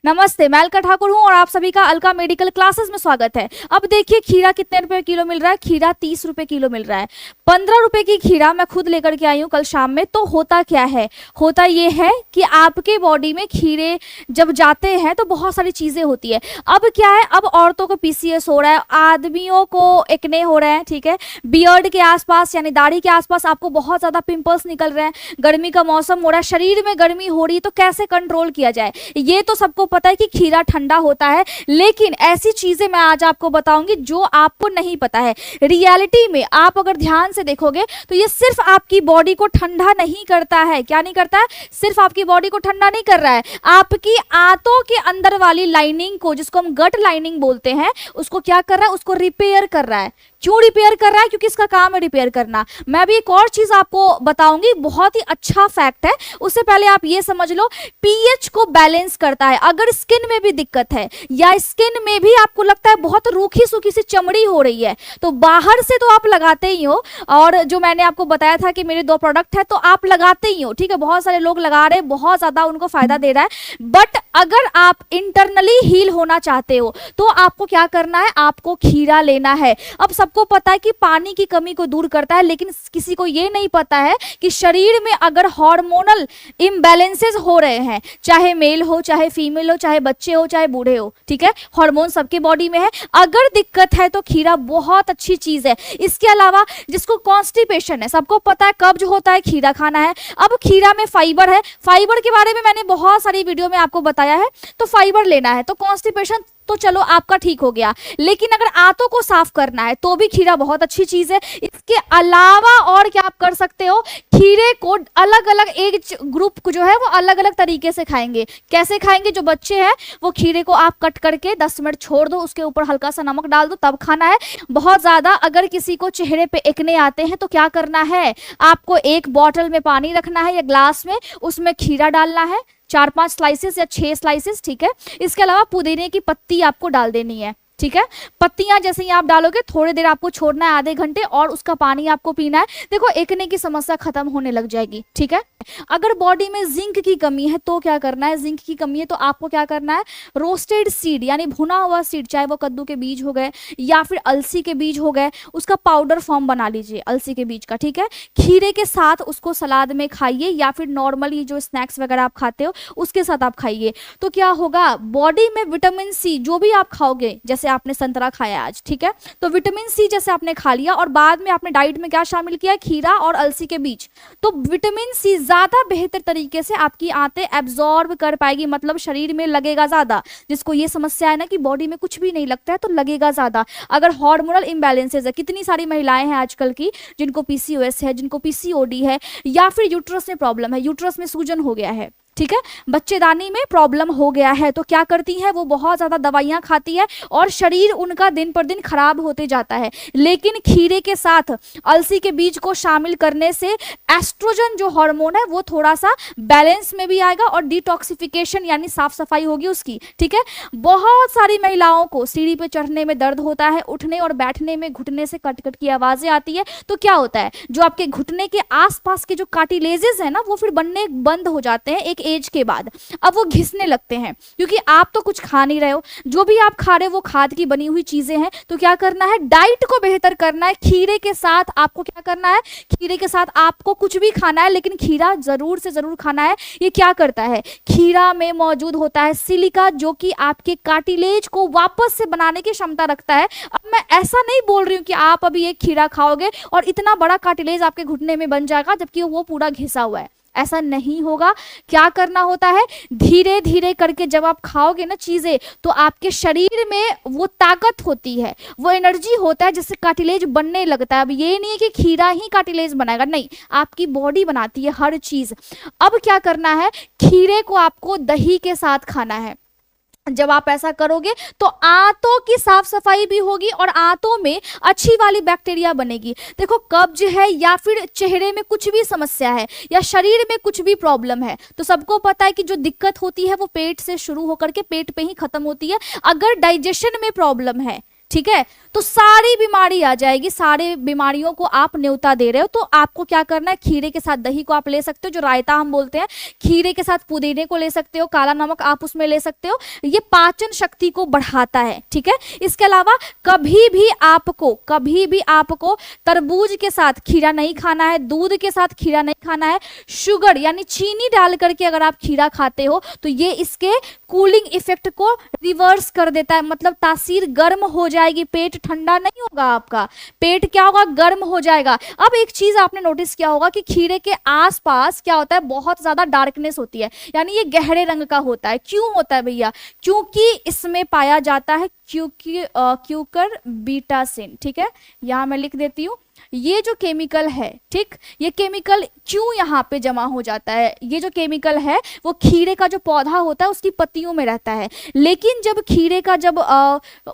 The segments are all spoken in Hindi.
नमस्ते, मैं अलका ठाकुर हूं और आप सभी का अलका मेडिकल क्लासेस में स्वागत है। अब देखिए खीरा कितने रुपए किलो मिल रहा है। खीरा 30 रुपए किलो मिल रहा है। 15 रुपए की खीरा मैं खुद लेकर के आई हूं कल शाम में। तो होता क्या है, होता ये है कि आपके बॉडी में खीरे जब जाते हैं तो बहुत सारी चीजें होती है। अब क्या है, अब औरतों को पीसीएस हो रहा है, आदमियों को एक्ने हो रहे हैं, ठीक है, बियर्ड के आसपास यानी दाढ़ी के आसपास आपको बहुत ज्यादा पिंपल्स निकल रहे हैं, गर्मी का मौसम हो रहा है, शरीर में गर्मी हो रही है, तो कैसे कंट्रोल किया जाए। ये तो सबको पता है कि खीरा ठंडा होता है, लेकिन ऐसी चीजें मैं आज आपको बताऊंगी जो आपको नहीं पता है। रियलिटी में आप अगर ध्यान से देखोगे तो ये सिर्फ आपकी बॉडी को ठंडा नहीं करता है। क्या नहीं करता है? सिर्फ आपकी बॉडी को ठंडा नहीं कर रहा है, आपकी आंतों के अंदर वाली लाइनिंग को, जिसको हम गट लाइनिंग बोलते हैं, उसको क्या कर रहा है? उसको रिपेयर कर रहा है। क्यों रिपेयर कर रहा है? क्योंकि इसका काम है रिपेयर करना। मैं भी एक और चीज आपको बताऊंगी, बहुत ही अच्छा फैक्ट है। उससे पहले आप ये समझ लो, पीएच को बैलेंस करता है। अगर स्किन में भी दिक्कत है या स्किन में भी आपको लगता है बहुत रूखी सूखी सी चमड़ी हो रही है, तो बाहर से तो आप लगाते ही हो, और जो मैंने आपको बताया था कि मेरे 2 प्रोडक्ट है तो आप लगाते ही हो, ठीक है। बहुत सारे लोग लगा रहे हैं, बहुत ज्यादा उनको फायदा दे रहा है। बट अगर आप इंटरनली हील होना चाहते हो तो आपको क्या करना है? आपको खीरा लेना है। अब सबको पता है कि पानी की कमी को दूर करता है, लेकिन किसी को ये नहीं पता है कि शरीर में अगर हार्मोनल इम्बैलेंसेस हो रहे हैं, चाहे मेल हो, चाहे फीमेल हो, चाहे बच्चे हो, चाहे बूढ़े हो, ठीक है, हार्मोन सबके बॉडी में है, अगर दिक्कत है तो खीरा बहुत अच्छी चीज है। इसके अलावा जिसको कॉन्स्टिपेशन है, सबको पता है कब्ज होता है, खीरा खाना है। अब खीरा में फाइबर है, फाइबर के बारे में मैंने बहुत सारी वीडियो में आपको बताया है, तो फाइबर लेना है। तो कॉन्स्टिपेशन तो चलो आपका ठीक हो गया, लेकिन अगर आंतों को साफ करना है तो भी खीरा बहुत अच्छी चीज है। इसके अलावा और क्या आप कर सकते हो? खीरे को अलग अलग एज ग्रुप को जो है वो अलग अलग तरीके से खाएंगे। कैसे खाएंगे? जो बच्चे हैं वो खीरे को आप कट करके 10 मिनट छोड़ दो, उसके ऊपर हल्का सा नमक डाल दो, तब खाना है। बहुत ज्यादा अगर किसी को चेहरे पे एक्ने आते हैं तो क्या करना है? आपको एक बॉटल में पानी रखना है या ग्लास में, उसमें खीरा डालना है, 4-5 स्लाइसेस या 6 स्लाइसेस, ठीक है। इसके अलावा पुदीने की पत्ती आपको डाल देनी है, ठीक है। पत्तियां जैसे ही आप डालोगे थोड़ी देर आपको छोड़ना है, आधे घंटे, और उसका पानी आपको पीना है। देखो एक्ने की समस्या खत्म होने लग जाएगी, ठीक है। अगर बॉडी में जिंक की कमी है तो क्या करना है? जिंक की कमी है तो आपको क्या करना है? रोस्टेड सीड यानी भुना हुआ सीड, चाहे वो कद्दू के बीज हो गए या फिर अलसी के बीज हो गए, उसका पाउडर फॉर्म बना लीजिए अलसी के बीज का, ठीक है। खीरे के साथ उसको सलाद में खाइए या फिर नॉर्मली जो स्नैक्स वगैरह आप खाते हो उसके साथ आप खाइए। तो क्या होगा? बॉडी में विटामिन सी, जो भी आप खाओगे, जैसे आपने संतरा खाया आज, ठीक है, तो विटामिन सी जैसे आपने खा लिया और बाद में आपने डाइट में क्या शामिल किया? खीरा और अलसी के बीज, तो विटामिन सी ज्यादा बेहतर तरीके से आपकी आंतें एब्जॉर्ब कर पाएगी, मतलब शरीर में लगेगा ज्यादा। जिसको ये समस्या है ना कि बॉडी में कुछ भी नहीं लगता है, तो लगेगा ज्यादा। अगर हार्मोनल इम्बैलेंसेस है, कितनी सारी महिलाएं हैं आजकल की जिनको पीसीओएस है, जिनको पीसीओडी है, या फिर यूट्रस में प्रॉब्लम है, यूट्रस में सूजन हो गया है, ठीक है, बच्चेदानी में प्रॉब्लम हो गया है, तो क्या करती है वो? बहुत ज्यादा दवाइयां खाती है और शरीर उनका दिन पर दिन खराब होते जाता है। लेकिन खीरे के साथ अलसी के बीज को शामिल करने से एस्ट्रोजन जो हार्मोन है वो थोड़ा सा बैलेंस में भी आएगा और डिटॉक्सिफिकेशन यानी साफ सफाई होगी उसकी, ठीक है। बहुत सारी महिलाओं को सीढ़ी पे चढ़ने में दर्द होता है, उठने और बैठने में घुटने से कट कट की आवाजें आती है, तो क्या होता है? जो आपके घुटने के आसपास के जो कार्टिलेजेस है ना, वो फिर बनने बंद हो जाते हैं एक एज के बाद। अब वो घिसने लगते हैं, क्योंकि आप तो कुछ खा नहीं रहे हो, जो भी आप खा रहे हो वो खाद की बनी हुई चीजें हैं। तो क्या करना है? डाइट को बेहतर करना है। खीरे के साथ आपको क्या करना है? खीरे के साथ आपको कुछ भी खाना है, लेकिन खीरा जरूर से जरूर खाना है। ये क्या करता है? खीरा में मौजूद होता है सिलिका, जो कि आपके कार्टिलेज को वापस से बनाने की क्षमता रखता है। अब मैं ऐसा नहीं बोल रही हूँ कि आप अभी एक खीरा खाओगे और इतना बड़ा कार्टिलेज आपके घुटने में बन जाएगा जबकि वो पूरा घिसा हुआ है, ऐसा नहीं होगा। क्या करना होता है? धीरे धीरे करके जब आप खाओगे ना चीजें, तो आपके शरीर में वो ताकत होती है, वो एनर्जी होता है, जिससे कार्टिलेज बनने लगता है। अब ये नहीं है कि खीरा ही कार्टिलेज बनाएगा, नहीं, आपकी बॉडी बनाती है हर चीज। अब क्या करना है? खीरे को आपको दही के साथ खाना है। जब आप ऐसा करोगे तो आंतों की साफ सफाई भी होगी और आंतों में अच्छी वाली बैक्टीरिया बनेगी। देखो, कब्ज है या फिर चेहरे में कुछ भी समस्या है या शरीर में कुछ भी प्रॉब्लम है, तो सबको पता है कि जो दिक्कत होती है वो पेट से शुरू होकर के पेट पे ही खत्म होती है। अगर डाइजेशन में प्रॉब्लम है, ठीक है, तो सारी बीमारी आ जाएगी, सारे बीमारियों को आप न्योता दे रहे हो। तो आपको क्या करना है, खीरे के साथ दही को आप ले सकते हो, जो रायता हम बोलते हैं, खीरे के साथ पुदीने को ले सकते हो, काला नमक आप उसमें ले सकते हो, ये पाचन शक्ति को बढ़ाता है। ठीक है, इसके अलावा कभी भी आपको तरबूज के साथ खीरा नहीं खाना है, दूध के साथ खीरा नहीं खाना है। शुगर यानी चीनी डाल करके अगर आप खीरा खाते हो तो ये इसके कूलिंग इफेक्ट को रिवर्स कर देता है, मतलब तासीर गर्म हो जाएगी, पेट ठंडा नहीं होगा, आपका पेट क्या होगा, गर्म हो जाएगा। अब एक चीज आपने नोटिस किया होगा कि खीरे के आसपास क्या होता है, बहुत ज्यादा डार्कनेस होती है, यानी ये गहरे रंग का होता है। क्यों होता है भैया, क्योंकि इसमें पाया जाता है क्यूकर बीटासिन। ठीक है, यहां मैं लिख देती हूं, ये जो केमिकल है, ठीक, ये केमिकल क्यों यहाँ पे जमा हो जाता है, ये जो केमिकल है वो खीरे का जो पौधा होता है उसकी पत्तियों में रहता है, लेकिन जब खीरे का जब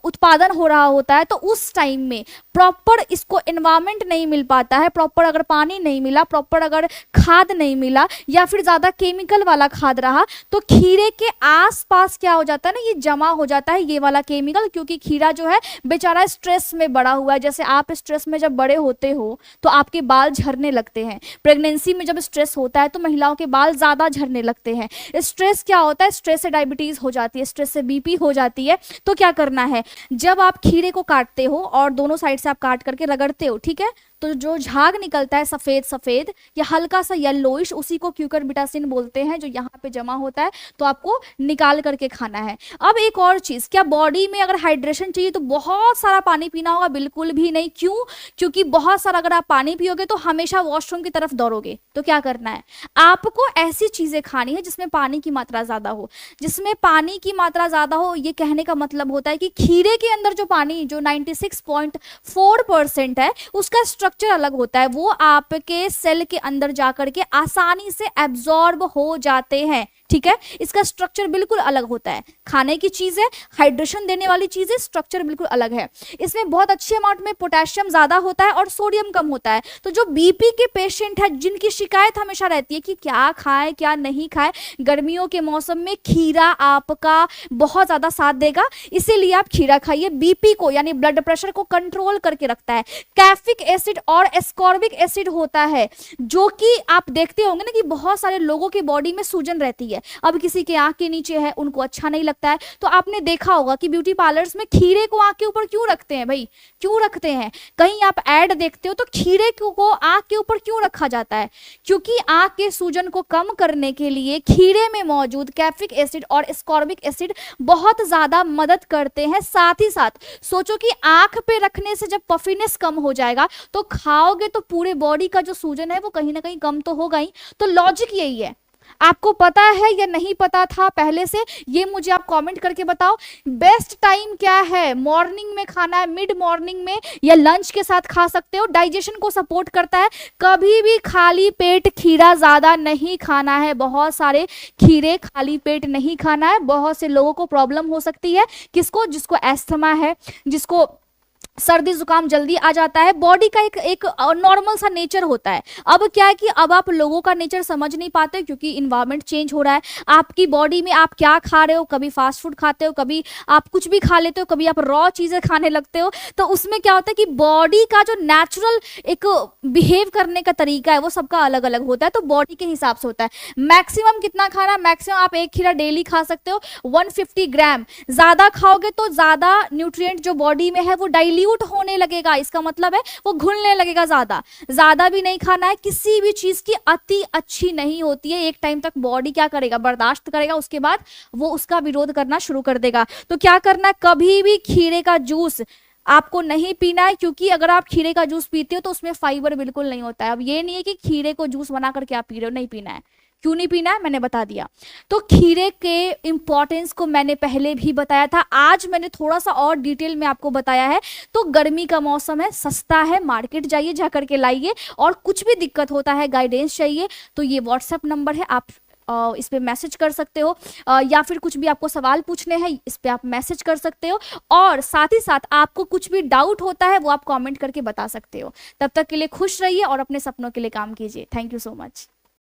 उत्पादन हो रहा होता है तो उस टाइम में प्रॉपर इसको एनवायरमेंट नहीं मिल पाता है, प्रॉपर अगर पानी नहीं मिला, प्रॉपर अगर खाद नहीं मिला, या फिर ज्यादा केमिकल वाला खाद रहा, तो खीरे के आसपास क्या हो जाता है ना, ये जमा हो जाता है ये वाला केमिकल। क्योंकि खीरा जो है बेचारा स्ट्रेस में बड़ा हुआ है, जैसे आप स्ट्रेस में जब बड़े होते हो तो आपके बाल झड़ने लगते हैं, प्रेगनेंसी में जब स्ट्रेस होता है तो महिलाओं के बाल ज्यादा झड़ने लगते हैं। स्ट्रेस क्या होता है, स्ट्रेस से डायबिटीज हो जाती है, स्ट्रेस से बीपी हो जाती है। तो क्या करना है, जब आप खीरे को काटते हो और दोनों साइड से आप काट करके रगड़ते हो, ठीक है, तो जो झाग निकलता है सफेद सफेद या हल्का सा येलोइश, उसी को क्यूकरबिटासिन बोलते हैं, जो यहाँ पे जमा होता है, तो आपको निकाल करके खाना है। अब एक और चीज, क्या बॉडी में अगर हाइड्रेशन चाहिए तो बहुत सारा पानी पीना होगा? बिल्कुल भी नहीं। क्यों? क्योंकि बहुत सारा अगर आप पानी पियोगे तो हमेशा वॉशरूम की तरफ दौड़ोगे। तो क्या करना है, आपको ऐसी चीजें खानी है जिसमें पानी की मात्रा ज्यादा हो। जिसमें पानी की मात्रा ज्यादा हो, ये कहने का मतलब होता है कि खीरे के अंदर जो पानी जो 96.4% है, उसका स्ट्रक्चर अलग होता है, वो आपके सेल के अंदर जाकर के आसानी से एब्जॉर्ब हो जाते हैं। ठीक है, इसका स्ट्रक्चर बिल्कुल अलग होता है। खाने की चीज है, हाइड्रेशन देने वाली चीज है, स्ट्रक्चर बिल्कुल अलग है। इसमें बहुत अच्छे अमाउंट में पोटेशियम ज्यादा होता है और सोडियम कम होता है। तो जो बीपी के पेशेंट है, जिनकी शिकायत हमेशा रहती है कि क्या खाएं क्या नहीं खाएं, गर्मियों के मौसम में खीरा आपका बहुत ज्यादा साथ देगा, इसीलिए आप खीरा खाइए। बीपी को यानी ब्लड प्रेशर को कंट्रोल करके रखता है। कैफिक एसिड और एस्कॉर्बिक एसिड होता है, जो कि आप देखते होंगे ना कि बहुत सारे लोगों की बॉडी में सूजन रहती है। अब किसी के आंख के नीचे है, उनको अच्छा नहीं लगता है, तो आपने देखा होगा कि ब्यूटी पार्लर्स में खीरे को आंख के ऊपर क्यों रखते हैं भाई, क्यों रखते हैं? कहीं आप ऐड देखते हो तो खीरे को आंख के ऊपर क्यों रखा जाता है? क्योंकि आंख के सूजन को कम करने के लिए खीरे में मौजूद कैफिक एसिड और एस्कॉर्बिक एसिड बहुत ज्यादा मदद करते हैं। साथ ही साथ सोचो कि आंख पे रखने से जब पफिनेस कम हो जाएगा तो खाओगे तो पूरे बॉडी का जो सूजन है वो कहीं ना कहीं कम तो होगा ही। तो लॉजिक यही है। आपको पता है या नहीं पता था पहले से, ये मुझे आप कमेंट करके बताओ। बेस्ट टाइम क्या है, मॉर्निंग में खाना है, मिड मॉर्निंग में, या लंच के साथ खा सकते हो। डाइजेशन को सपोर्ट करता है। कभी भी खाली पेट खीरा ज्यादा नहीं खाना है। बहुत सारे खीरे खाली पेट नहीं खाना है। बहुत से लोगों को प्रॉब्लम हो सकती है, किसको? जिसको एस्थमा है, जिसको सर्दी जुकाम जल्दी आ जाता है। बॉडी का एक नॉर्मल सा नेचर होता है। अब क्या है कि अब आप लोगों का नेचर समझ नहीं पाते, क्योंकि इन्वायरमेंट चेंज हो रहा है। आपकी बॉडी में आप क्या खा रहे हो, कभी फास्ट फूड खाते हो, कभी आप कुछ भी खा लेते हो, कभी आप रॉ चीजें खाने लगते हो, तो उसमें क्या होता है कि बॉडी का जो नेचुरल एक बिहेव करने का तरीका है वो सबका अलग अलग होता है। तो बॉडी के हिसाब से होता है। मैक्सिमम कितना खाना? मैक्सिमम आप एक खीरा डेली खा सकते हो, 150 ग्राम। ज्यादा खाओगे तो ज्यादा न्यूट्रिएंट जो बॉडी में है वो डाइल्यूट होने लगेगा। इसका मतलब है वो घुलने लगेगा। ज्यादा भी नहीं खाना है। किसी भी चीज की अति अच्छी नहीं होती है। एक टाइम तक बॉडी क्या करेगा, बर्दाश्त करेगा, उसके बाद वो उसका विरोध करना शुरू कर देगा। तो क्या करना है, कभी भी खीरे का जूस आपको नहीं पीना है, क्योंकि अगर आप खीरे का जूस पीते हो तो उसमें फाइबर बिल्कुल नहीं होता है। अब ये नहीं है कि खीरे को जूस बना करके आप पी रहे हो, नहीं पीना है। क्यों नहीं पीना है, मैंने बता दिया। तो खीरे के इंपॉर्टेंस को मैंने पहले भी बताया था, आज मैंने थोड़ा सा और डिटेल में आपको बताया है। तो गर्मी का मौसम है, सस्ता है, मार्केट जाइए, जा करके लाइए। और कुछ भी दिक्कत होता है, गाइडेंस चाहिए, तो ये व्हाट्सएप नंबर है, आप इस पे मैसेज कर सकते हो, या फिर कुछ भी आपको सवाल पूछने हैं इस पे आप मैसेज कर सकते हो। और साथ ही साथ आपको कुछ भी डाउट होता है वो आप कमेंट करके बता सकते हो। तब तक के लिए खुश रहिए और अपने सपनों के लिए काम कीजिए। Thank you so much.